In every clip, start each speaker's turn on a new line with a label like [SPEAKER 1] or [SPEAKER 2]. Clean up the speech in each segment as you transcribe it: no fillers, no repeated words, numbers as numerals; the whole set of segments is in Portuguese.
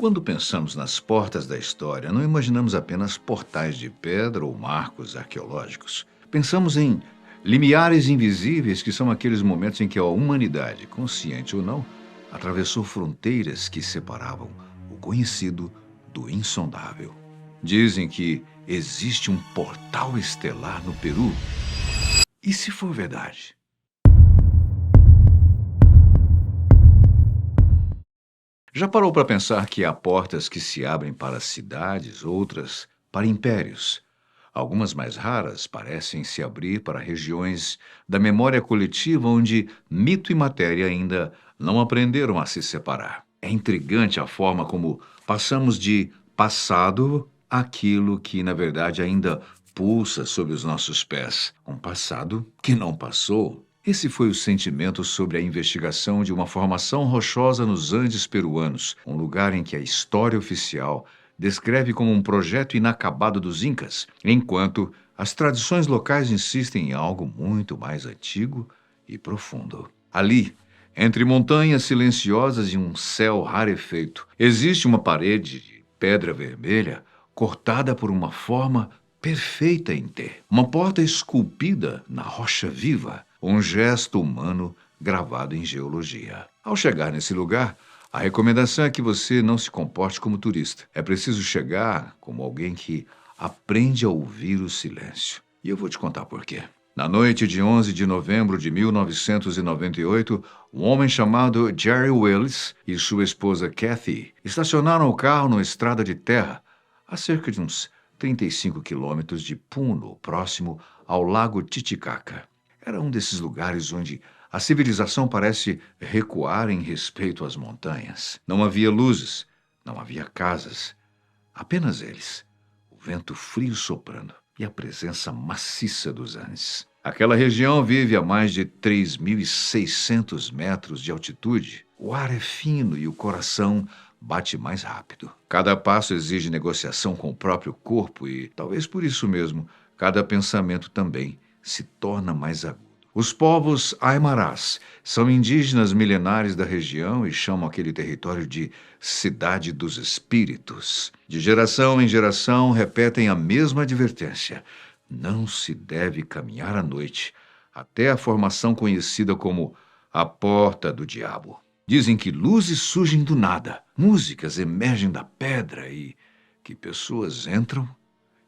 [SPEAKER 1] Quando pensamos nas portas da história, não imaginamos apenas portais de pedra ou marcos arqueológicos. Pensamos em limiares invisíveis, que são aqueles momentos em que a humanidade, consciente ou não, atravessou fronteiras que separavam o conhecido do insondável. Dizem que existe um portal estelar no Peru. E se for verdade? Já parou para pensar que há portas que se abrem para cidades, outras para impérios? Algumas mais raras parecem se abrir para regiões da memória coletiva onde mito e matéria ainda não aprenderam a se separar. É intrigante a forma como passamos de passado àquilo que, na verdade, ainda pulsa sob os nossos pés. Um passado que não passou. Esse foi o sentimento sobre a investigação de uma formação rochosa nos Andes peruanos, um lugar em que a história oficial descreve como um projeto inacabado dos Incas, enquanto as tradições locais insistem em algo muito mais antigo e profundo. Ali, entre montanhas silenciosas e um céu rarefeito, existe uma parede de pedra vermelha cortada por uma forma perfeita em T. Uma porta esculpida na rocha viva, um gesto humano gravado em geologia. Ao chegar nesse lugar, a recomendação é que você não se comporte como turista. É preciso chegar como alguém que aprende a ouvir o silêncio. E eu vou te contar por quê. Na noite de 11 de novembro de 1998, um homem chamado Jerry Willis e sua esposa Kathy estacionaram o carro numa estrada de terra a cerca de uns 35 quilômetros de Puno, próximo ao lago Titicaca. Era um desses lugares onde a civilização parece recuar em respeito às montanhas. Não havia luzes, não havia casas, apenas eles, o vento frio soprando e a presença maciça dos Andes. Aquela região vive a mais de 3.600 metros de altitude. O ar é fino e o coração bate mais rápido. Cada passo exige negociação com o próprio corpo e, talvez por isso mesmo, cada pensamento também se torna mais agudo. Os povos Aimarás são indígenas milenares da região e chamam aquele território de Cidade dos Espíritos. De geração em geração, repetem a mesma advertência. Não se deve caminhar à noite até a formação conhecida como a Porta do Diabo. Dizem que luzes surgem do nada, músicas emergem da pedra e que pessoas entram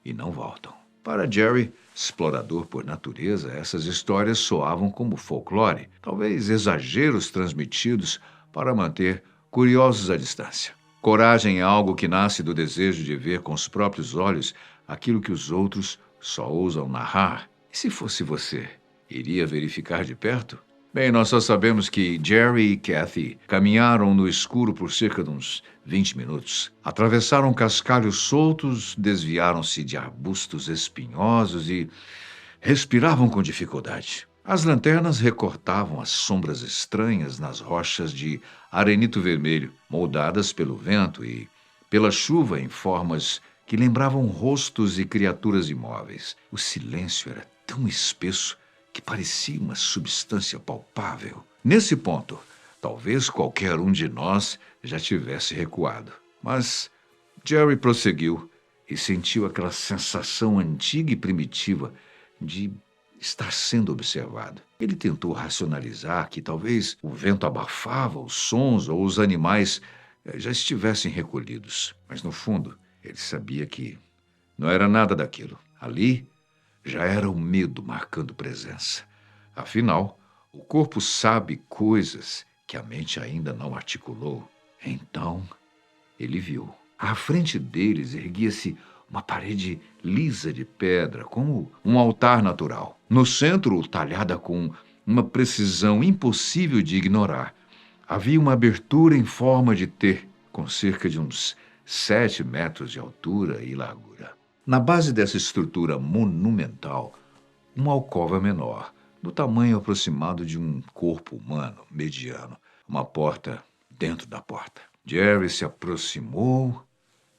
[SPEAKER 1] e não voltam. Para Jerry, explorador por natureza, essas histórias soavam como folclore, talvez exageros transmitidos para manter curiosos à distância. Coragem é algo que nasce do desejo de ver com os próprios olhos aquilo que os outros só ousam narrar. E se fosse você, iria verificar de perto? Bem, nós só sabemos que Jerry e Kathy caminharam no escuro por cerca de uns 20 minutos. Atravessaram cascalhos soltos, desviaram-se de arbustos espinhosos e respiravam com dificuldade. As lanternas recortavam as sombras estranhas nas rochas de arenito vermelho, moldadas pelo vento e pela chuva em formas que lembravam rostos e criaturas imóveis. O silêncio era tão espesso que parecia uma substância palpável. Nesse ponto, talvez qualquer um de nós já tivesse recuado. Mas Jerry prosseguiu e sentiu aquela sensação antiga e primitiva de estar sendo observado. Ele tentou racionalizar que talvez o vento abafava os sons ou os animais já estivessem recolhidos. Mas, no fundo, ele sabia que não era nada daquilo. Ali já era o medo marcando presença. Afinal, o corpo sabe coisas que a mente ainda não articulou. Então, ele viu. À frente deles erguia-se uma parede lisa de pedra, como um altar natural. No centro, talhada com uma precisão impossível de ignorar, havia uma abertura em forma de T, com cerca de uns 7 metros de altura e largura. Na base dessa estrutura monumental, uma alcova menor, do tamanho aproximado de um corpo humano mediano, uma porta dentro da porta. Jerry se aproximou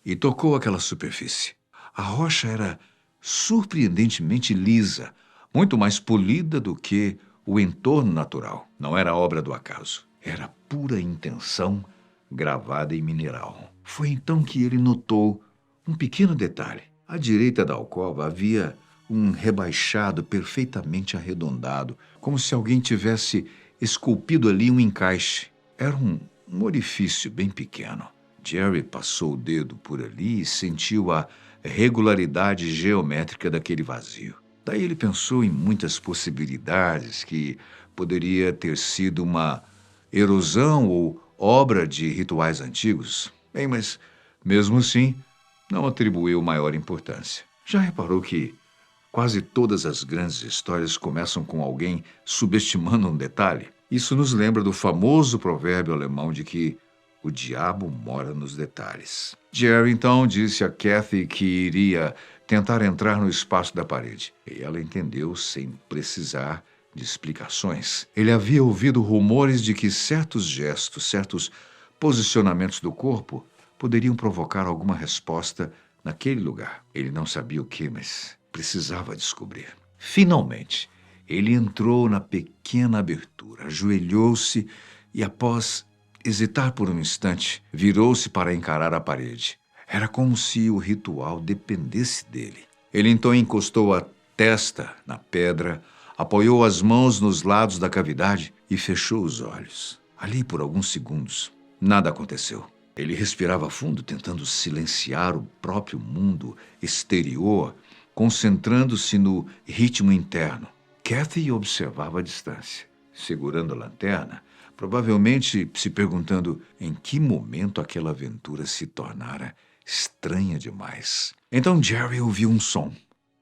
[SPEAKER 1] e tocou aquela superfície. A rocha era surpreendentemente lisa, muito mais polida do que o entorno natural. Não era obra do acaso. Era pura intenção gravada em mineral. Foi então que ele notou um pequeno detalhe. À direita da alcova havia um rebaixado perfeitamente arredondado, como se alguém tivesse esculpido ali um encaixe. Era um orifício bem pequeno. Jerry passou o dedo por ali e sentiu a regularidade geométrica daquele vazio. Daí ele pensou em muitas possibilidades, que poderia ter sido uma erosão ou obra de rituais antigos. Bem, mas mesmo assim, não atribuiu maior importância. Já reparou que quase todas as grandes histórias começam com alguém subestimando um detalhe? Isso nos lembra do famoso provérbio alemão de que o diabo mora nos detalhes. Jerry então disse a Kathy que iria tentar entrar no espaço da parede. E ela entendeu sem precisar de explicações. Ele havia ouvido rumores de que certos gestos, certos posicionamentos do corpo poderiam provocar alguma resposta naquele lugar. Ele não sabia o que, mas precisava descobrir. Finalmente, ele entrou na pequena abertura, ajoelhou-se e, após hesitar por um instante, virou-se para encarar a parede. Era como se o ritual dependesse dele. Ele então encostou a testa na pedra, apoiou as mãos nos lados da cavidade e fechou os olhos. Ali, por alguns segundos, nada aconteceu. Ele respirava fundo, tentando silenciar o próprio mundo exterior, concentrando-se no ritmo interno. Kathy observava a distância, segurando a lanterna, provavelmente se perguntando em que momento aquela aventura se tornara estranha demais. Então Jerry ouviu um som.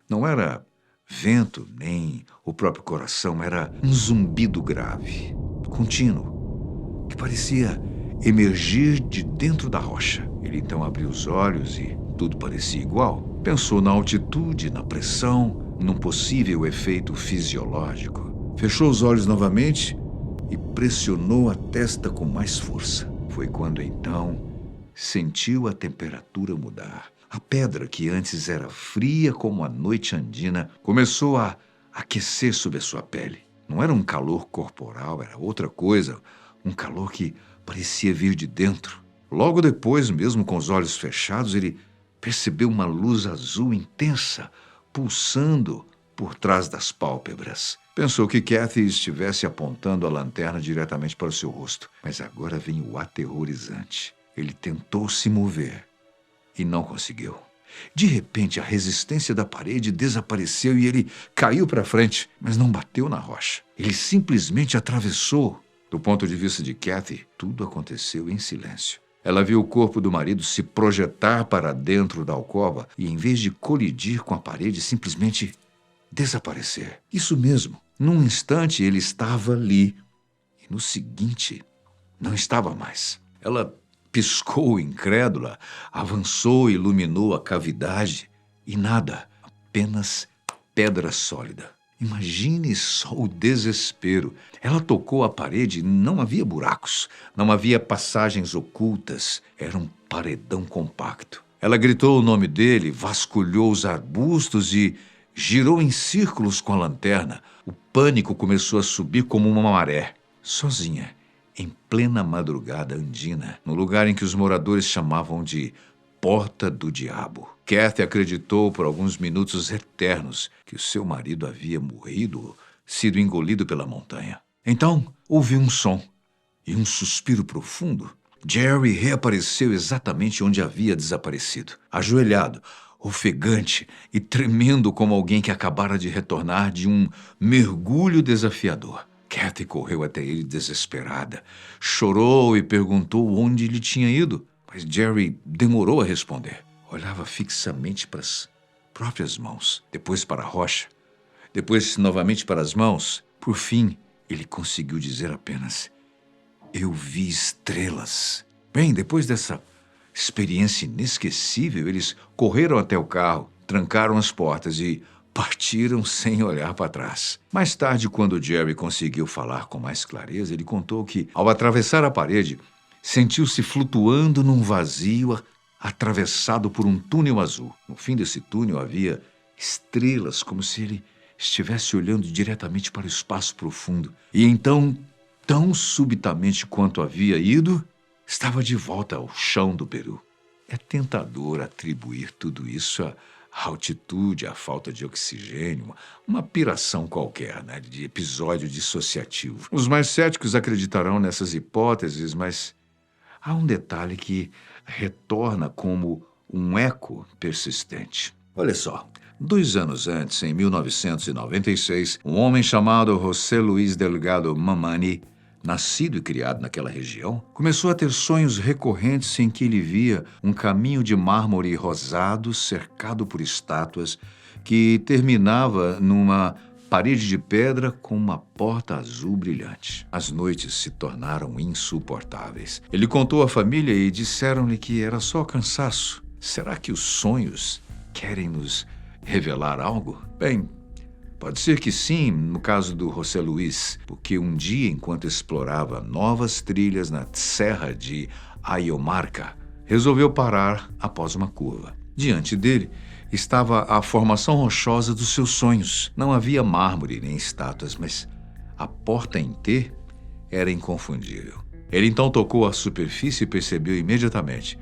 [SPEAKER 1] Não era vento nem o próprio coração, era um zumbido grave, contínuo, que parecia emergir de dentro da rocha. Ele então abriu os olhos e tudo parecia igual. Pensou na altitude, na pressão, num possível efeito fisiológico. Fechou os olhos novamente e pressionou a testa com mais força. Foi quando então sentiu a temperatura mudar. A pedra, que antes era fria como a noite andina, começou a aquecer sob a sua pele. Não era um calor corporal, era outra coisa, um calor que parecia vir de dentro. Logo depois, mesmo com os olhos fechados, ele percebeu uma luz azul intensa, pulsando por trás das pálpebras. Pensou que Kathy estivesse apontando a lanterna diretamente para o seu rosto. Mas agora vem o aterrorizante. Ele tentou se mover e não conseguiu. De repente, a resistência da parede desapareceu e ele caiu para frente, mas não bateu na rocha. Ele simplesmente atravessou. Do ponto de vista de Kathy, tudo aconteceu em silêncio. Ela viu o corpo do marido se projetar para dentro da alcova e, em vez de colidir com a parede, simplesmente desaparecer. Isso mesmo. Num instante, ele estava ali. E no seguinte, não estava mais. Ela piscou incrédula, avançou e iluminou a cavidade. E nada, apenas pedra sólida. Imagine só o desespero. Ela tocou a parede e não havia buracos, não havia passagens ocultas. Era um paredão compacto. Ela gritou o nome dele, vasculhou os arbustos e girou em círculos com a lanterna. O pânico começou a subir como uma maré. Sozinha, em plena madrugada andina, no lugar em que os moradores chamavam de Porta do Diabo. Kathy acreditou por alguns minutos eternos que o seu marido havia morrido, sido engolido pela montanha. Então, ouviu um som e um suspiro profundo. Jerry reapareceu exatamente onde havia desaparecido, ajoelhado, ofegante e tremendo como alguém que acabara de retornar de um mergulho desafiador. Kathy correu até ele desesperada, chorou e perguntou onde ele tinha ido. Mas Jerry demorou a responder. Olhava fixamente para as próprias mãos, depois para a rocha, depois novamente para as mãos. Por fim, ele conseguiu dizer apenas: "Eu vi estrelas." Bem, depois dessa experiência inesquecível, eles correram até o carro, trancaram as portas e partiram sem olhar para trás. Mais tarde, quando Jerry conseguiu falar com mais clareza, ele contou que, ao atravessar a parede, sentiu-se flutuando num vazio atravessado por um túnel azul. No fim desse túnel havia estrelas, como se ele estivesse olhando diretamente para o espaço profundo. E então, tão subitamente quanto havia ido, estava de volta ao chão do Peru. É tentador atribuir tudo isso à altitude, à falta de oxigênio, uma piração qualquer, né, de episódio dissociativo. Os mais céticos acreditarão nessas hipóteses, mas há um detalhe que retorna como um eco persistente. Olha só, 2 anos antes, em 1996, um homem chamado José Luis Delgado Mamani, nascido e criado naquela região, começou a ter sonhos recorrentes em que ele via um caminho de mármore rosado cercado por estátuas que terminava numa parede de pedra com uma porta azul brilhante. As noites se tornaram insuportáveis. Ele contou à família e disseram-lhe que era só cansaço. Será que os sonhos querem nos revelar algo? Bem, pode ser que sim, no caso do José Luis, porque um dia, enquanto explorava novas trilhas na serra de Ayamarca, resolveu parar após uma curva. Diante dele estava a formação rochosa dos seus sonhos. Não havia mármore nem estátuas, mas a porta em T era inconfundível. Ele então tocou a superfície e percebeu imediatamente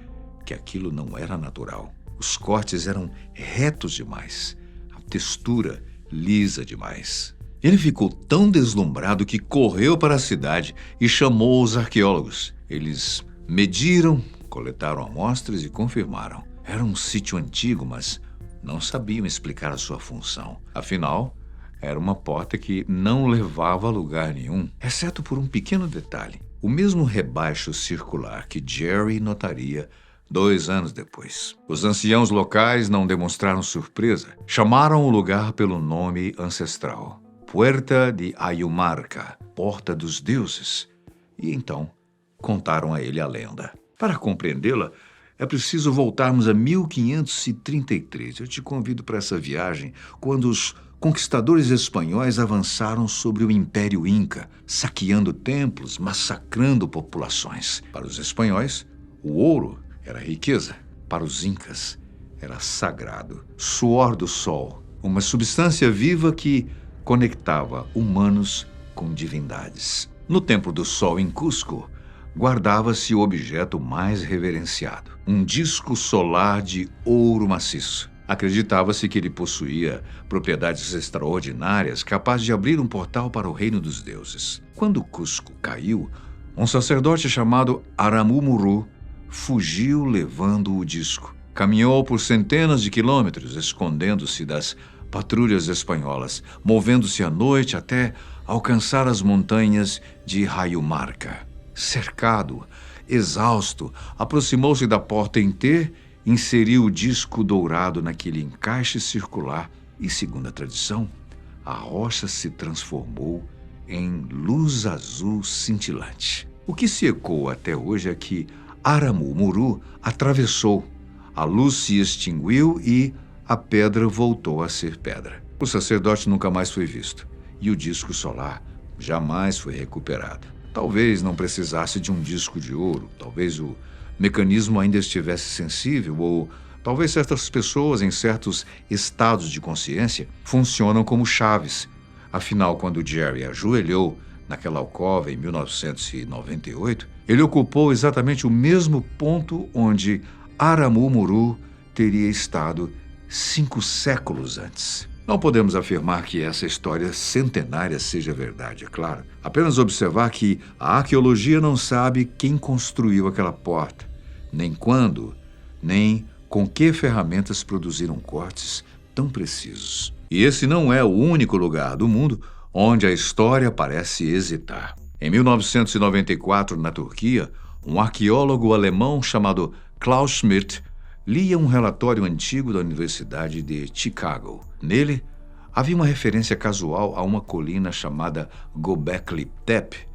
[SPEAKER 1] que aquilo não era natural. Os cortes eram retos demais, a textura lisa demais. Ele ficou tão deslumbrado que correu para a cidade e chamou os arqueólogos. Eles mediram, coletaram amostras e confirmaram. Era um sítio antigo, mas não sabiam explicar a sua função. Afinal, era uma porta que não levava a lugar nenhum, exceto por um pequeno detalhe. O mesmo rebaixo circular que Jerry notaria 2 anos depois. Os anciãos locais não demonstraram surpresa. Chamaram o lugar pelo nome ancestral. Puerta de Ayamarca, Porta dos Deuses. E então contaram a ele a lenda. Para compreendê-la, é preciso voltarmos a 1533. Eu te convido para essa viagem quando os conquistadores espanhóis avançaram sobre o Império Inca, saqueando templos, massacrando populações. Para os espanhóis, o ouro era riqueza. Para os incas, era sagrado. Suor do sol, uma substância viva que conectava humanos com divindades. No Templo do Sol em Cusco, guardava-se o objeto mais reverenciado, um disco solar de ouro maciço. Acreditava-se que ele possuía propriedades extraordinárias, capazes de abrir um portal para o reino dos deuses. Quando Cusco caiu, um sacerdote chamado Aramu Muru fugiu levando o disco. Caminhou por centenas de quilômetros, escondendo-se das patrulhas espanholas, movendo-se à noite até alcançar as montanhas de Ayamarca. Cercado, exausto, aproximou-se da porta em T, inseriu o disco dourado naquele encaixe circular e, segundo a tradição, a rocha se transformou em luz azul cintilante. O que se ecoa até hoje é que Aramu Muru atravessou, a luz se extinguiu e a pedra voltou a ser pedra. O sacerdote nunca mais foi visto e o disco solar jamais foi recuperado. Talvez não precisasse de um disco de ouro, talvez o mecanismo ainda estivesse sensível, ou talvez certas pessoas em certos estados de consciência funcionam como chaves. Afinal, quando Jerry ajoelhou naquela alcova em 1998, ele ocupou exatamente o mesmo ponto onde Aramu Muru teria estado 5 séculos antes. Não podemos afirmar que essa história centenária seja verdade, é claro. Apenas observar que a arqueologia não sabe quem construiu aquela porta, nem quando, nem com que ferramentas produziram cortes tão precisos. E esse não é o único lugar do mundo onde a história parece hesitar. Em 1994, na Turquia, um arqueólogo alemão chamado Klaus Schmidt lia um relatório antigo da Universidade de Chicago. Nele, havia uma referência casual a uma colina chamada Göbekli Tepe,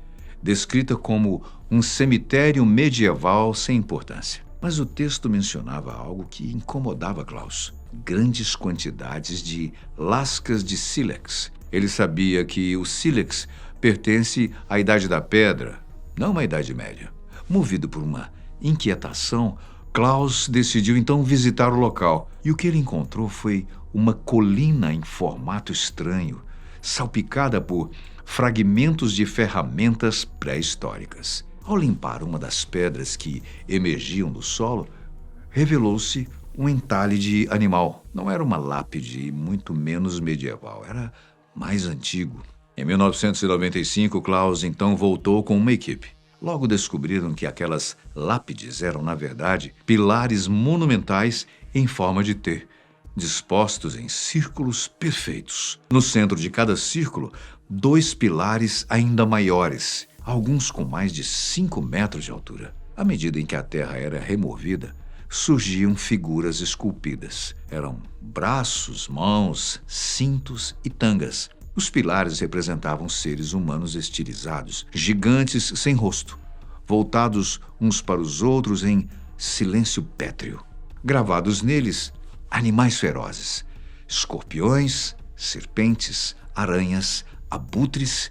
[SPEAKER 1] descrita como um cemitério medieval sem importância. Mas o texto mencionava algo que incomodava Klaus: grandes quantidades de lascas de sílex. Ele sabia que o sílex pertence à Idade da Pedra, não à Idade Média. Movido por uma inquietação, Klaus decidiu então visitar o local, e o que ele encontrou foi uma colina em formato estranho, salpicada por fragmentos de ferramentas pré-históricas. Ao limpar uma das pedras que emergiam do solo, revelou-se um entalhe de animal. Não era uma lápide, e muito menos medieval, era mais antigo. Em 1995, Klaus então voltou com uma equipe. Logo descobriram que aquelas lápides eram, na verdade, pilares monumentais em forma de T, dispostos em círculos perfeitos. No centro de cada círculo, 2 pilares ainda maiores, alguns com mais de 5 metros de altura. À medida em que a terra era removida, surgiam figuras esculpidas. Eram braços, mãos, cintos e tangas. Os pilares representavam seres humanos estilizados, gigantes sem rosto, voltados uns para os outros em silêncio pétreo. Gravados neles, animais ferozes, escorpiões, serpentes, aranhas, abutres,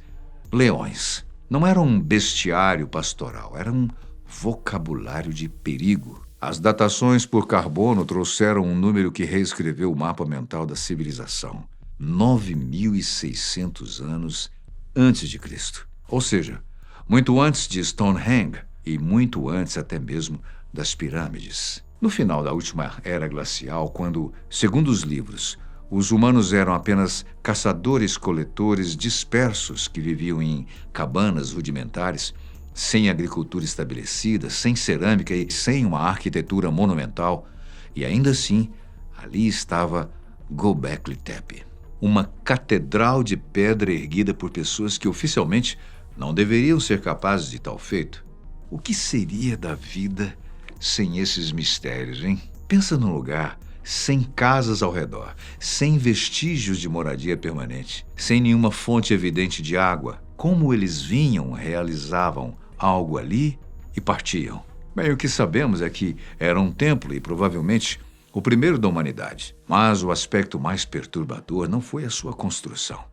[SPEAKER 1] leões. Não era um bestiário pastoral, era um vocabulário de perigo. As datações por carbono trouxeram um número que reescreveu o mapa mental da civilização. 9.600 anos antes de Cristo. Ou seja, muito antes de Stonehenge e muito antes até mesmo das pirâmides. No final da última era glacial, quando, segundo os livros, os humanos eram apenas caçadores-coletores dispersos que viviam em cabanas rudimentares, sem agricultura estabelecida, sem cerâmica e sem uma arquitetura monumental, e ainda assim, ali estava Göbekli Tepe, uma catedral de pedra erguida por pessoas que oficialmente não deveriam ser capazes de tal feito. O que seria da vida sem esses mistérios, hein? Pensa num lugar sem casas ao redor, sem vestígios de moradia permanente, sem nenhuma fonte evidente de água. Como eles vinham, realizavam algo ali e partiam. Bem, o que sabemos é que era um templo e provavelmente o primeiro da humanidade. Mas o aspecto mais perturbador não foi a sua construção.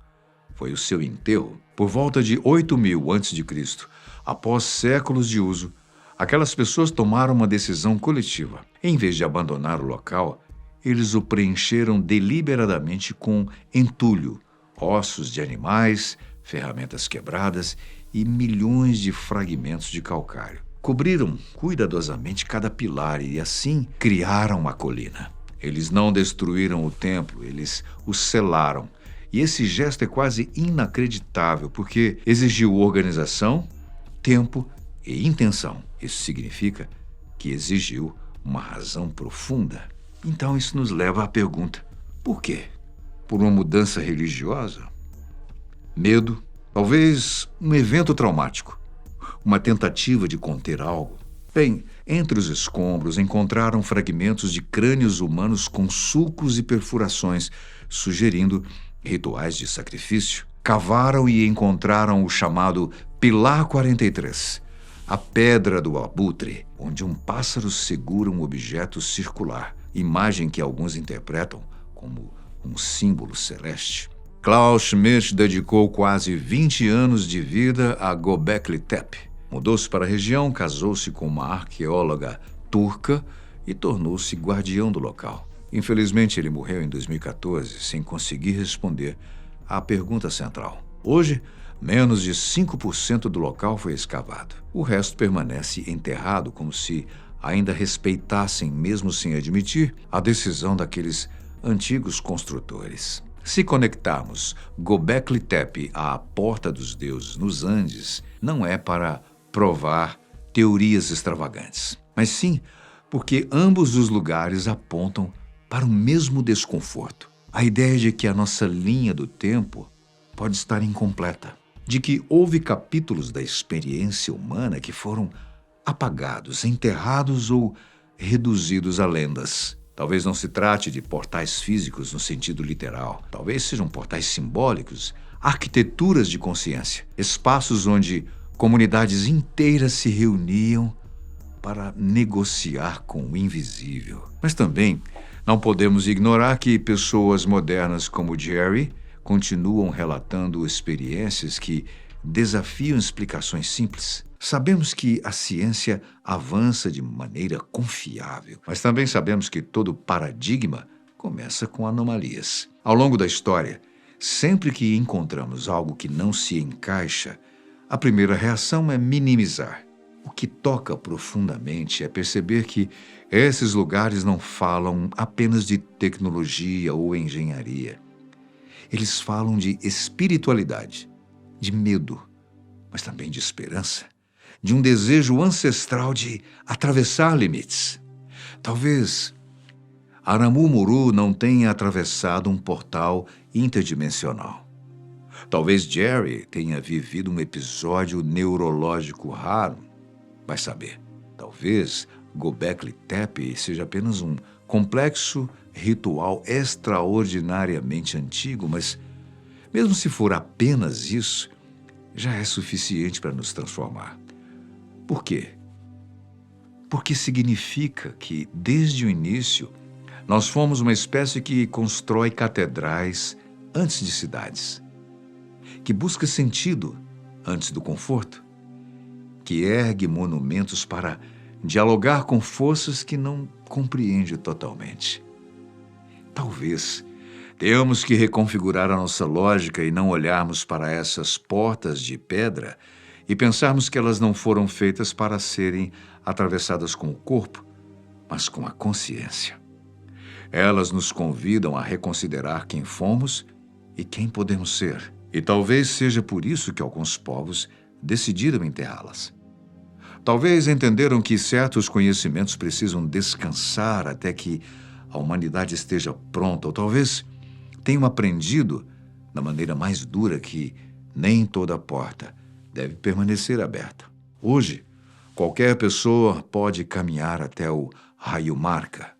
[SPEAKER 1] Foi o seu enterro. Por volta de 8.000 a.C., após séculos de uso, aquelas pessoas tomaram uma decisão coletiva. Em vez de abandonar o local, eles o preencheram deliberadamente com entulho, ossos de animais, ferramentas quebradas e milhões de fragmentos de calcário. Cobriram cuidadosamente cada pilar e, assim, criaram uma colina. Eles não destruíram o templo, eles o selaram. E esse gesto é quase inacreditável, porque exigiu organização, tempo e intenção. Isso significa que exigiu uma razão profunda. Então isso nos leva à pergunta: por quê? Por uma mudança religiosa? Medo? Talvez um evento traumático? Uma tentativa de conter algo? Bem, entre os escombros encontraram fragmentos de crânios humanos com sulcos e perfurações, sugerindo rituais de sacrifício. Cavaram e encontraram o chamado Pilar 43, a pedra do abutre, onde um pássaro segura um objeto circular, imagem que alguns interpretam como um símbolo celeste. Klaus Schmidt dedicou quase 20 anos de vida a Göbekli Tepe. Mudou-se para a região, casou-se com uma arqueóloga turca e tornou-se guardião do local. Infelizmente, ele morreu em 2014 sem conseguir responder à pergunta central. Hoje, menos de 5% do local foi escavado. O resto permanece enterrado como se ainda respeitassem, mesmo sem admitir, a decisão daqueles antigos construtores. Se conectarmos Göbekli Tepe à Porta dos Deuses nos Andes, não é para provar teorias extravagantes, mas sim porque ambos os lugares apontam para o mesmo desconforto. A ideia de que a nossa linha do tempo pode estar incompleta, de que houve capítulos da experiência humana que foram apagados, enterrados ou reduzidos a lendas. Talvez não se trate de portais físicos no sentido literal. Talvez sejam portais simbólicos, arquiteturas de consciência, espaços onde comunidades inteiras se reuniam para negociar com o invisível. Mas também não podemos ignorar que pessoas modernas como Jerry continuam relatando experiências que desafiam explicações simples. Sabemos que a ciência avança de maneira confiável, mas também sabemos que todo paradigma começa com anomalias. Ao longo da história, sempre que encontramos algo que não se encaixa, a primeira reação é minimizar. O que toca profundamente é perceber que esses lugares não falam apenas de tecnologia ou engenharia. Eles falam de espiritualidade, de medo, mas também de esperança, de um desejo ancestral de atravessar limites. Talvez Aramu Muru não tenha atravessado um portal interdimensional. Talvez Jerry tenha vivido um episódio neurológico raro. Vai saber. Talvez Göbekli Tepe seja apenas um complexo ritual extraordinariamente antigo, mas mesmo se for apenas isso, já é suficiente para nos transformar. Por quê? Porque significa que, desde o início, nós fomos uma espécie que constrói catedrais antes de cidades, que busca sentido antes do conforto, que ergue monumentos para dialogar com forças que não compreende totalmente. Talvez tenhamos que reconfigurar a nossa lógica e não olharmos para essas portas de pedra e pensarmos que elas não foram feitas para serem atravessadas com o corpo, mas com a consciência. Elas nos convidam a reconsiderar quem fomos e quem podemos ser. E talvez seja por isso que alguns povos decidiram enterrá-las. Talvez entenderam que certos conhecimentos precisam descansar até que a humanidade esteja pronta, ou talvez tenham aprendido, da maneira mais dura, que nem toda porta deve permanecer aberta. Hoje, qualquer pessoa pode caminhar até o Raio Marca,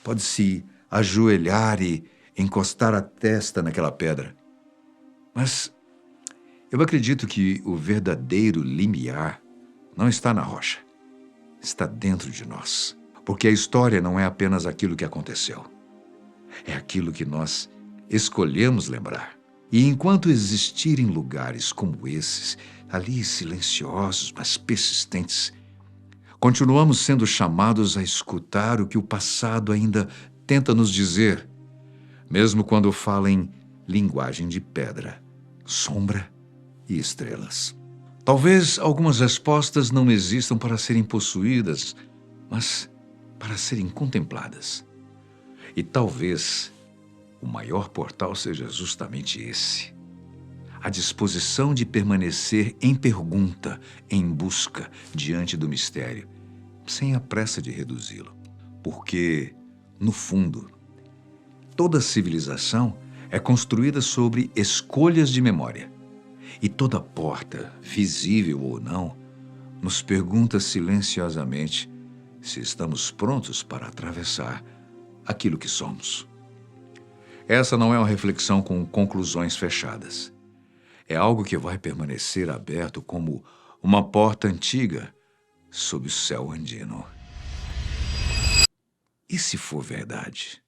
[SPEAKER 1] pode se ajoelhar e encostar a testa naquela pedra. Mas eu acredito que o verdadeiro limiar não está na rocha, está dentro de nós. Porque a história não é apenas aquilo que aconteceu, é aquilo que nós escolhemos lembrar. E enquanto existirem lugares como esses, ali silenciosos, mas persistentes, continuamos sendo chamados a escutar o que o passado ainda tenta nos dizer, mesmo quando fala em linguagem de pedra, sombra e estrelas. Talvez algumas respostas não existam para serem possuídas, mas para serem contempladas. E talvez o maior portal seja justamente esse: a disposição de permanecer em pergunta, em busca, diante do mistério, sem a pressa de reduzi-lo. Porque, no fundo, toda civilização é construída sobre escolhas de memória. E toda porta, visível ou não, nos pergunta silenciosamente se estamos prontos para atravessar aquilo que somos. Essa não é uma reflexão com conclusões fechadas. É algo que vai permanecer aberto como uma porta antiga sob o céu andino. E se for verdade?